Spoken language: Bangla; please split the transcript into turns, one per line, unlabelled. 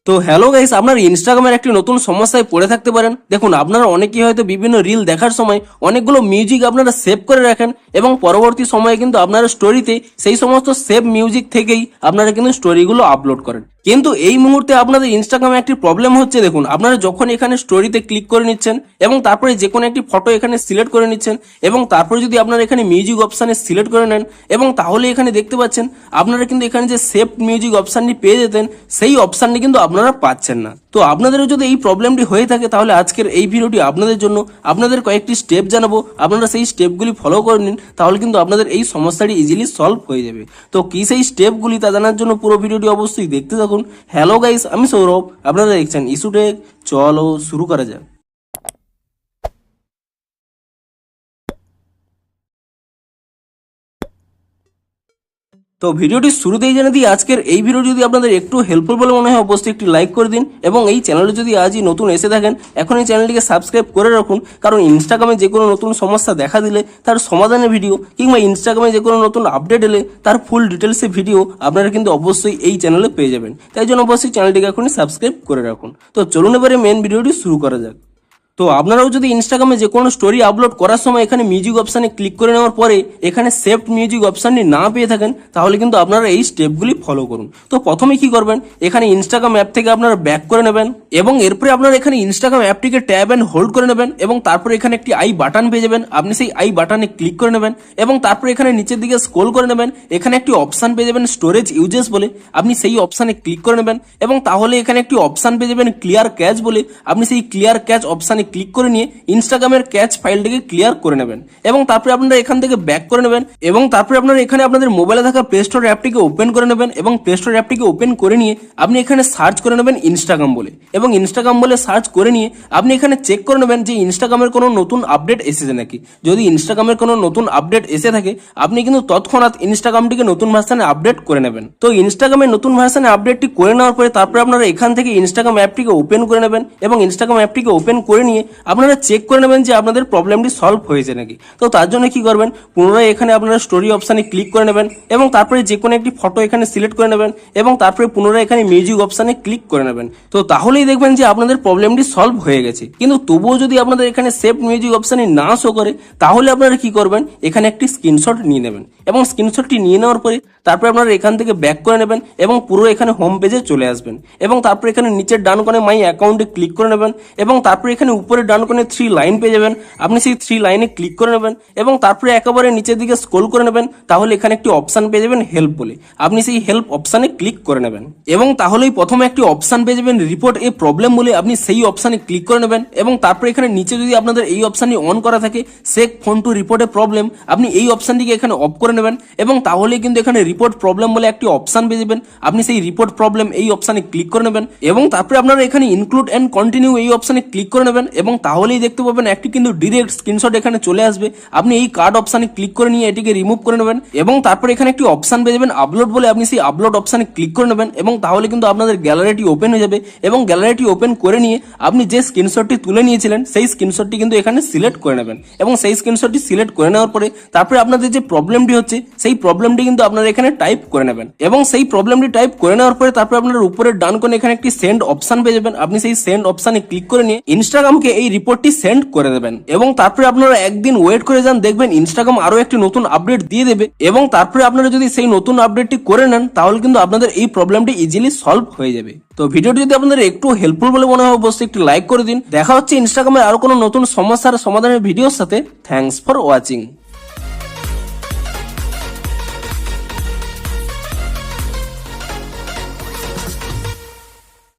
তো হ্যালো গাইস, আপনার ইনস্টাগ্রামের একটি নতুন সমস্যায় পড়ে থাকতে পারেন। দেখুন, আপনারা অনেকেই হয়তো বিভিন্ন রিল দেখার সময় অনেকগুলো মিউজিক আপনারা সেভ করে রাখেন এবং পরবর্তী সময়ে কিন্তু আপনারা স্টোরিতে সেই সমস্ত সেভ মিউজিক থেকেই আপনারা কিন্তু স্টোরিগুলো আপলোড করেন। কিন্তু এই মুহূর্তে আপনাদের ইনস্টাগ্রামে একটি প্রবলেম হচ্ছে। দেখুন, আপনারা যখন এখানে স্টোরিতে ক্লিক করে নিচ্ছেন এবং তারপরে যে কোনো একটি ফটো এখানে সিলেক্ট করে নিচ্ছেন এবং তারপরে যদি আপনারা এখানে মিউজিক অপশানে সিলেক্ট করে নেন এবং তাহলে এখানে দেখতে পাচ্ছেন আপনারা কিন্তু এখানে যে সেভ মিউজিক অপশানটি পেয়ে যেতেন সেই অপশানটি কিন্তু আপনারা পাচ্ছেন না। তো আপনাদেরও যদি এই প্রবলেমটি হয়ে থাকে তাহলে আজকের এই ভিডিওটি আপনাদের জন্য। আপনাদের কয়েকটি স্টেপ জানাবো, আপনারা সেই স্টেপগুলি ফলো করে নিন, তাহলে কিন্তু আপনাদের এই সমস্যাটি ইজিলি সলভ হয়ে যাবে। তো কি সেই স্টেপগুলি তা জানার জন্য পুরো ভিডিওটি অবশ্যই দেখতে থাকুন। হ্যালো গাইস, আমি সৌরভ, আপনারা দেখছেন ইস্যু টেক। চলো শুরু করা যাক। তো ভিডিওটি শুরুতেই জানিয়ে দিই, আজকের এই ভিডিও যদি আপনাদের একটু হেল্পফুল বলে মনে হয় অবশ্যই একটি লাইক করে দিন এবং এই চ্যানেলে যদি আজই নতুন এসে থাকেন এখন এই চ্যানেলটিকে সাবস্ক্রাইব করে রাখুন, কারণ ইনস্টাগ্রামে যে কোনো নতুন সমস্যা দেখা দিলে তার সমাধানের ভিডিও কিংবা ইনস্টাগ্রামে যে কোনো নতুন আপডেট এলে তার ফুল ডিটেলসে ভিডিও আপনারা কিন্তু অবশ্যই এই চ্যানেলে পেয়ে যাবেন। তাই জন্য অবশ্যই চ্যানেলটিকে এখনই সাবস্ক্রাইব করে রাখুন। তো চলুন এবারে মেন ভিডিওটি শুরু করা যাক। তো আপনারাও যদি ইনস্টাগ্রামে যে কোনো স্টোরি আপলোড করার সময় এখানে মিউজিক অপশানে ক্লিক করে নেওয়ার পরে এখানে সেভ মিউজিক অপশানটি না পেয়ে থাকেন তাহলে কিন্তু আপনারা এই স্টেপগুলি ফলো করুন। তো প্রথমে কি করবেন, এখানে ইনস্টাগ্রাম অ্যাপ থেকে আপনারা ব্যাক করে নেবেন এবং এরপরে আপনারা এখানে ইনস্টাগ্রাম অ্যাপটিকে ট্যাব অ্যান্ড হোল্ড করে নেবেন এবং তারপরে এখানে একটি আই বাটন পেয়ে যাবেন। আপনি সেই আই বাটনে ক্লিক করে নেবেন এবং তারপরে এখানে নিচের দিকে স্ক্রল করে নেবেন। এখানে একটি অপশান পেয়ে যাবেন স্টোরেজ ইউজেস বলে, আপনি সেই অপশানে ক্লিক করে নেবেন এবং তাহলে এখানে একটি অপশান পেয়ে যাবেন ক্লিয়ার ক্যাচ বলে, আপনি সেই ক্লিয়ার ক্যাচ অপশানে ক্লিক করে নিয়ে ইনস্টাগ্রামের ক্যাচ ফাইলটিকে ক্লিয়ার করে নেবেন এবং তারপরে আপনারা এখান থেকে ব্যাক করে নেবেন এবং তারপরে আপনারা এখানে আপনাদের মোবাইলে থাকা প্লে স্টোর অ্যাপটিকে ওপেন করে নেবেন এবং প্লে স্টোর অ্যাপটিকে ওপেন করে নিয়ে আপনি এখানে সার্চ করে নেবেন ইনস্টাগ্রাম বলে এবং ইনস্টাগ্রাম বলে সার্চ করে নিয়ে আপনি এখানে চেক করে নেবেন যে ইনস্টাগ্রামের কোনো নতুন আপডেট এসেছে নাকি। যদি ইনস্টাগ্রামের কোনো নতুন আপডেট এসে থাকে আপনি কিন্তু তৎক্ষণাৎ ইনস্টাগ্রামটিকে নতুন ভার্সনে আপডেট করে নেবেন। তো ইনস্টাগ্রামের নতুন ভার্সনে আপডেটটি করে নেওয়ার পরে তারপরে আপনারা এখান থেকে ইনস্টাগ্রাম অ্যাপটিকে ওপেন করে নেবেন এবং ইনস্টাগ্রাম অ্যাপটিকে ওপেন করে নিয়ে আপনারা চেক করে নেবেন যে আপনাদের প্রবলেমটি সলভ হয়েছে নাকি। তো তার জন্য কি করবেন, পুনরায় এখানে আপনারা স্টোরি অপশানে ক্লিক করে নেবেন এবং তারপরে যে কোনো একটি ফটো এখানে সিলেক্ট করে নেবেন এবং তারপরে পুনরায় এখানে মিউজিক অপশানে ক্লিক করে নেবেন। তো তাহলেই দেখবেন যে আপনাদের প্রবলেমটি সলভ হয়ে গেছে। কিন্তু তবুও যদি আপনাদের এখানে সেভ মিউজিক অপশানে না শো করে তাহলে আপনারা কি করবেন, এখানে একটি স্ক্রিনশট নিয়ে নেবেন এবং স্ক্রিনশটটি নিয়ে নেওয়ার পরে তারপরে আপনারা এখান থেকে ব্যাক করে নেবেন এবং পুরো এখানে হোম পেজে চলে আসবেন এবং তারপরে এখানে নিচের ডান কোণে মাই অ্যাকাউন্টে ক্লিক করে নেবেন এবং তারপরে এখানে উপরে ডান কোণে 3 লাইন পেয়ে যাবেন। আপনি সেই 3 লাইনে ক্লিক করে নেবেন এবং তারপরে একেবারে নিচের দিকে স্ক্রল করে নেবেন, তাহলে এখানে একটি অপশান পেয়ে যাবেন হেল্প বলে, আপনি সেই হেল্প অপশানে ক্লিক করে নেবেন এবং তাহলেই প্রথমে একটি অপশান পেয়ে যাবেন রিপোর্ট এ প্রবলেম বলে, আপনি সেই অপশানে ক্লিক করে নেবেন এবং তারপরে এখানে নিচে যদি আপনাদের এই অপশানটি অন করা থাকে check phone to report a problem, আপনি এই অপশানটিকে এখানে অফ করে নেবেন এবং তাহলেই কিন্তু এখানে রিপোর্ট প্রবলেম বলে একটি অপশান পেয়ে যাবেন। আপনি সেই রিপোর্ট প্রবলেম এই অপশানে ক্লিক করে নেবেন এবং তারপরে আপনারা এখানে ইনক্লুড এন্ড কন্টিনিউ এই অপশানে ক্লিক করে নেবেন এবং তাহলেই দেখতে পাবেন একটি কিন্তু ডিরেক্ট স্ক্রিনশট এখানে চলে আসবে। আপনি এই কার্ড অপশানে ক্লিক করে নিয়ে এটিকে রিমুভ করে নেবেন এবং তারপরে এখানে একটি অপশান পেয়ে যাবেন আপলোড বলে, আপনি সেই আপলোড অপশানে ক্লিক করে নেবেন এবং তাহলে কিন্তু আপনাদের গ্যালারিটি ওপেন হয়ে যাবে এবং গ্যালারিটি ওপেন করে নিয়ে আপনি যে স্ক্রিনশটটি তুলে নিয়েছিলেন সেই স্ক্রিনশটটি কিন্তু এখানে সিলেক্ট করে নেবেন এবং সেই স্ক্রিনশটটি সিলেক্ট করে নেওয়ার পরে তারপরে আপনাদের যে প্রবলেমটি হচ্ছে সেই প্রবলেমটি কিন্তু আপনারা এখানে টাইপ করে নেবেন এবং সেই প্রবলেমটি টাইপ করে নেওয়ার পরে তারপরে আপনার উপরের ডান কোণে এখানে একটি সেন্ড অপশান পেয়ে যাবেন। আপনি সেই সেন্ড অপশানে ক্লিক করে নিয়ে ইনস্টাগ্রামকে এই রিপোর্টটি সেন্ড করে দেবেন এবং তারপরে আপনারা একদিন ওয়েট করে যান, দেখবেন ইনস্টাগ্রাম আরো একটি নতুন আপডেট দিয়ে দেবে এবং তারপরে আপনারা যদি সেই নতুন আপডেটটি করে নেন তাহলে কিন্তু আপনাদের এই প্রবলেমটি ইজিলি সলভ হয়ে যাবে। তো ভিডিওটি যদি আপনাদের একটু হেল্পফুল বলে মনে হয় অবশ্যই একটি লাইক করে দিন। দেখা হচ্ছে ইনস্টাগ্রামের আরো কোনো নতুন সমস্যার সমাধানের ভিডিওর সাথে। Thanks for watching.